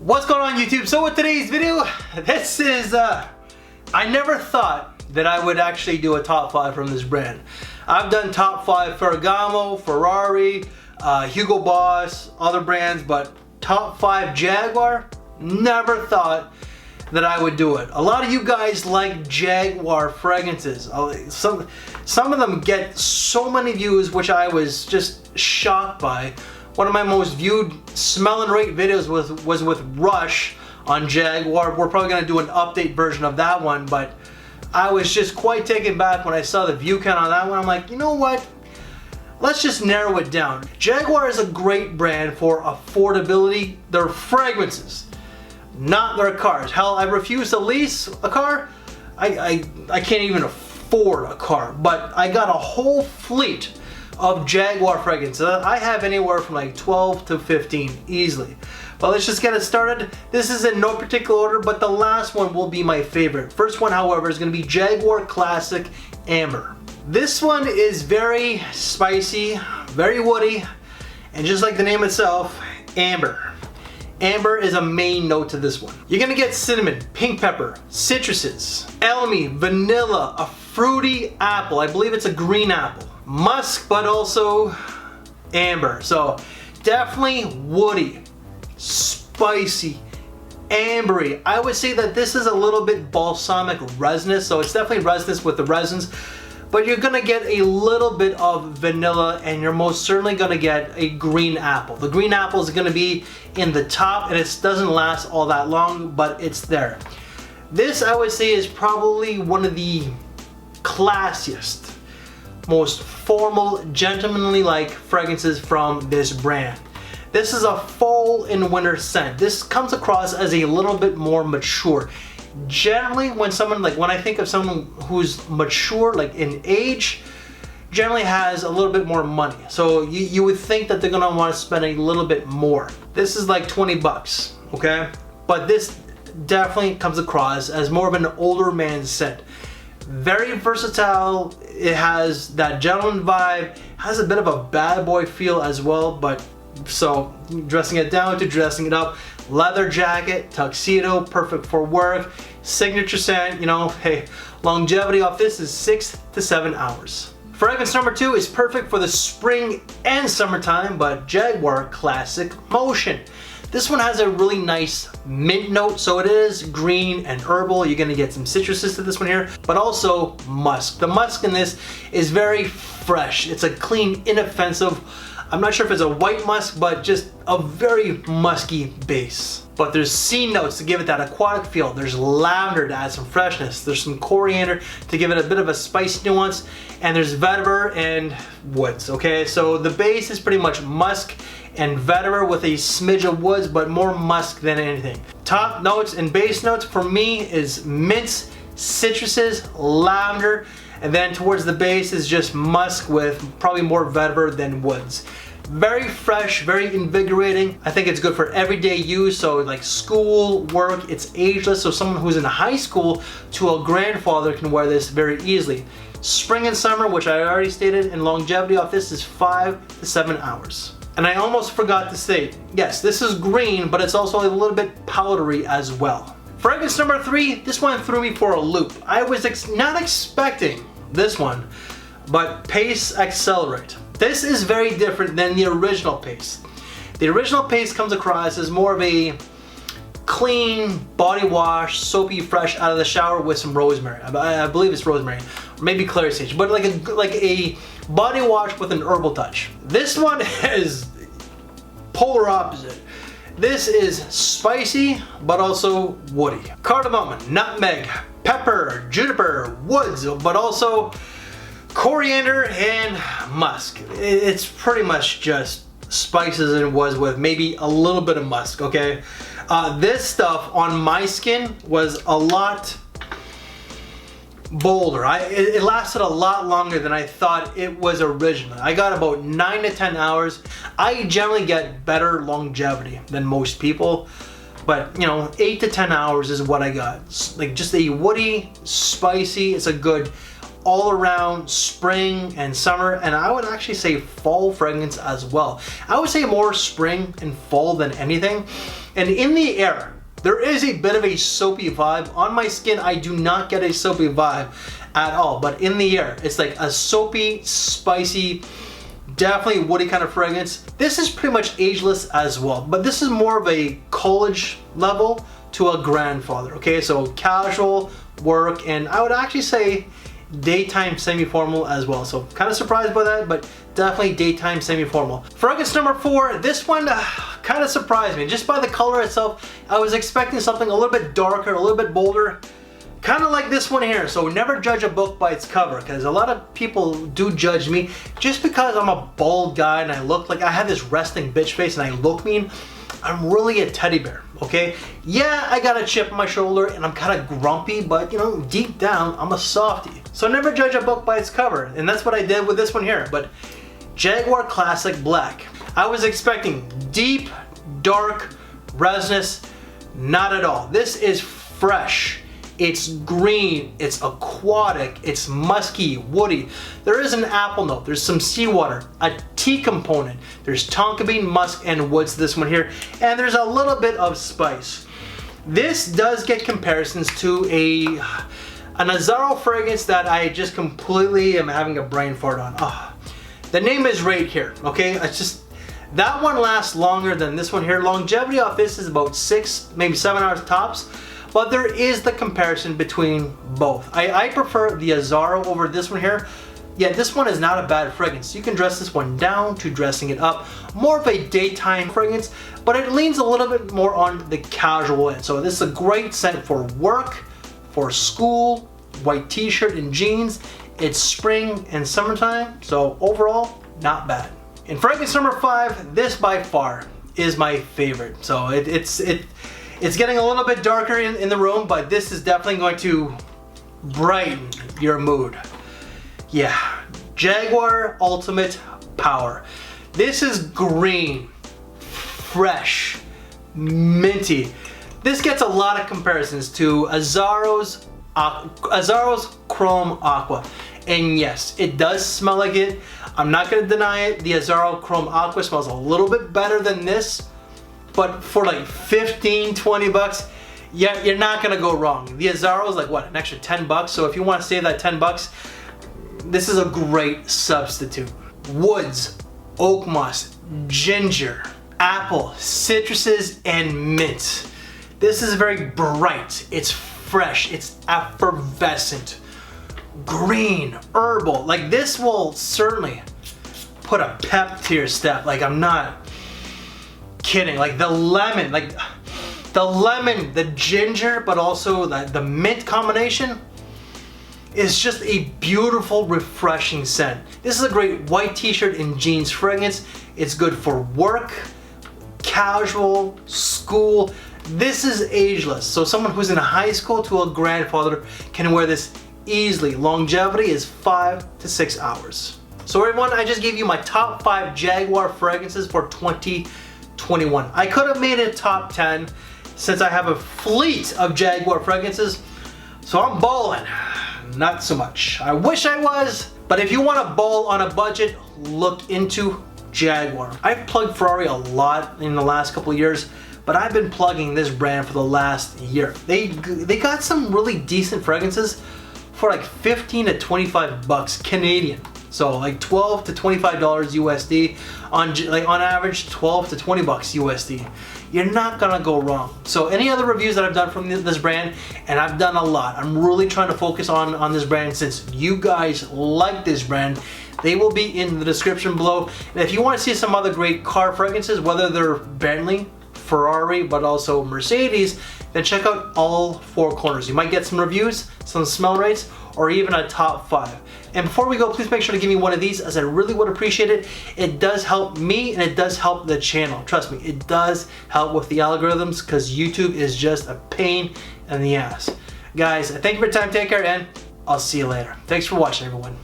What's going on YouTube? So with today's video, this is, I never thought that I would actually do a top 5 from this brand. I've done top 5 Ferragamo, Ferrari, Hugo Boss, other brands, but top 5 Jaguar, never thought that I would do it. A lot of you guys like Jaguar fragrances. Some of them get so many views, which I was just shocked by. One of my most viewed smell and rate videos was with Rush on Jaguar. We're probably gonna do an update version of that one, but I was just quite taken back when I saw the view count on that one. I'm like, you know what? Let's just narrow it down. Jaguar is a great brand for affordability. Their fragrances, not their cars. Hell, I refuse to lease a car. I can't even afford a car, but I got a whole fleet of Jaguar fragrances. I have anywhere from like 12 to 15 easily. But let's just get it started. This is in no particular order, but the last one will be my favorite. First one, however, is going to be Jaguar Classic Amber. This one is very spicy, very woody, and just like the name itself, amber. Amber is a main note to this one. You're gonna get cinnamon, pink pepper, citruses, elmy, vanilla, a fruity apple. I believe it's a green apple. Musk, but also amber. So definitely woody, spicy, ambery. I would say that this is a little bit balsamic resinous, so it's definitely resinous with the resins, but you're gonna get a little bit of vanilla, and you're most certainly gonna get a green apple. The green apple is gonna be in the top, and it doesn't last all that long, but it's there. This, I would say, is probably one of the classiest, most formal, gentlemanly-like fragrances from this brand. This is a fall and winter scent. This comes across as a little bit more mature. Generally, when I think of someone who's mature, like in age, generally has a little bit more money. So you would think that they're gonna want to spend a little bit more. This is like 20 bucks, okay? But this definitely comes across as more of an older man's scent. Very versatile. It has that gentleman vibe, has a bit of a bad boy feel as well, but so dressing it down to dressing it up. Leather jacket, tuxedo, perfect for work. Signature scent, you know, hey, longevity off this is 6 to 7 hours. Fragrance number 2 is perfect for the spring and summertime, but Jaguar Classic Motion. This one has a really nice mint note, so it is green and herbal. You're gonna get some citruses to this one here, but also musk. The musk in this is very fresh. It's a clean, inoffensive, I'm not sure if it's a white musk, but just a very musky base. But there's sea notes to give it that aquatic feel. There's lavender to add some freshness. There's some coriander to give it a bit of a spice nuance. And there's vetiver and woods, okay? So the base is pretty much musk and vetiver with a smidge of woods, but more musk than anything. Top notes and base notes for me is mints, citruses, lavender, and then towards the base is just musk with probably more vetiver than woods. Very fresh, very invigorating. I think it's good for everyday use, so like school, work, it's ageless, so someone who's in high school to a grandfather can wear this very easily. Spring and summer, which I already stated, and longevity off this is 5 to 7 hours. And I almost forgot to say, yes, this is green, but it's also a little bit powdery as well. Fragrance number 3, this one threw me for a loop. I was not expecting this one, but Pace Accelerate. This is very different than the original Pace. The original Pace comes across as more of a clean body wash, soapy, fresh out of the shower with some rosemary. I believe it's rosemary, or maybe clary sage, but like a body wash with an herbal touch. This one is polar opposite. This is spicy, but also woody. Cardamom, nutmeg, pepper, juniper, woods, but also coriander and musk. It's pretty much just spices and woods with maybe a little bit of musk, okay? This stuff on my skin was a lot bolder. It lasted a lot longer than I thought it was originally. I got about 9 to 10 hours. I generally get better longevity than most people, but you know, 8 to 10 hours is what I got. Like just a woody, spicy, it's a good all around spring and summer, and I would actually say fall fragrance as well. I would say more spring and fall than anything. And in the air, there is a bit of a soapy vibe. On my skin, I do not get a soapy vibe at all, but in the air, it's like a soapy, spicy, definitely woody kind of fragrance. This is pretty much ageless as well, but this is more of a college level to a grandfather, okay? So casual, work, and I would actually say daytime semi-formal as well. So kind of surprised by that, but definitely daytime semi-formal. Fragrance number 4, this one kind of surprised me. Just by the color itself, I was expecting something a little bit darker, a little bit bolder. Kind of like this one here. So never judge a book by its cover, because a lot of people do judge me just because I'm a bald guy and I look like I have this resting bitch face and I look mean. I'm really a teddy bear, okay? Yeah, I got a chip on my shoulder and I'm kind of grumpy, but you know, deep down, I'm a softie. So never judge a book by its cover, and that's what I did with this one here. But Jaguar Classic Black. I was expecting deep, dark, resinous, not at all. This is fresh. It's green, it's aquatic, it's musky, woody. There is an apple note, there's some seawater, a tea component, there's tonka bean, musk, and woods to this one here, and there's a little bit of spice. This does get comparisons to an AZZARO fragrance that I just completely am having a brain fart on. The name is right here, okay? It's just, that one lasts longer than this one here. Longevity of this is about 6, maybe 7 hours tops. But there is the comparison between both. I prefer the AZZARO over this one here. Yeah, this one is not a bad fragrance. You can dress this one down to dressing it up. More of a daytime fragrance, but it leans a little bit more on the casual end. So this is a great scent for work, for school, white t-shirt and jeans. It's spring and summertime, so overall, not bad. In fragrance number 5, this by far is my favorite. So it's getting a little bit darker in the room, but this is definitely going to brighten your mood. Yeah, Jaguar Ultimate Power. This is green, fresh, minty. This gets a lot of comparisons to AZZARO's Chrome Aqua. And yes, it does smell like it. I'm not gonna deny it. The AZZARO Chrome Aqua smells a little bit better than this. But for like 15, 20 bucks, yeah, you're not gonna go wrong. The AZZARO is like what, an extra 10 bucks? So if you wanna save that 10 bucks, this is a great substitute. Woods, oak moss, ginger, apple, citruses, and mint. This is very bright, it's fresh, it's effervescent. Green, herbal, like this will certainly put a pep to your step. Like I'm not kidding. Like the lemon, the ginger, but also the mint combination is just a beautiful, refreshing scent. This is a great white t-shirt and jeans fragrance. It's good for work, casual, school. This is ageless. So someone who's in high school to a grandfather can wear this easily. Longevity is 5 to 6 hours. So everyone, I just gave you my top 5 Jaguar fragrances for 2021. I could have made it top 10 since I have a fleet of Jaguar fragrances. So I'm balling. Not so much. I wish I was, but if you want to ball on a budget, look into Jaguar. I've plugged Ferrari a lot in the last couple of years, but I've been plugging this brand for the last year. They got some really decent fragrances for like 15 to 25 bucks Canadian. So like 12 to $25 USD, on average 12 to 20 bucks USD. You're not gonna go wrong. So any other reviews that I've done from this brand, and I've done a lot, I'm really trying to focus on this brand since you guys like this brand. They will be in the description below. And if you want to see some other great car fragrances, whether they're Bentley, Ferrari, but also Mercedes, then check out all 4 corners. You might get some reviews, some smell rates, or even a top 5. And before we go, please make sure to give me one of these, as I really would appreciate it. It does help me and it does help the channel. Trust me, it does help with the algorithms, because YouTube is just a pain in the ass. Guys, thank you for your time, take care, and I'll see you later. Thanks for watching, everyone.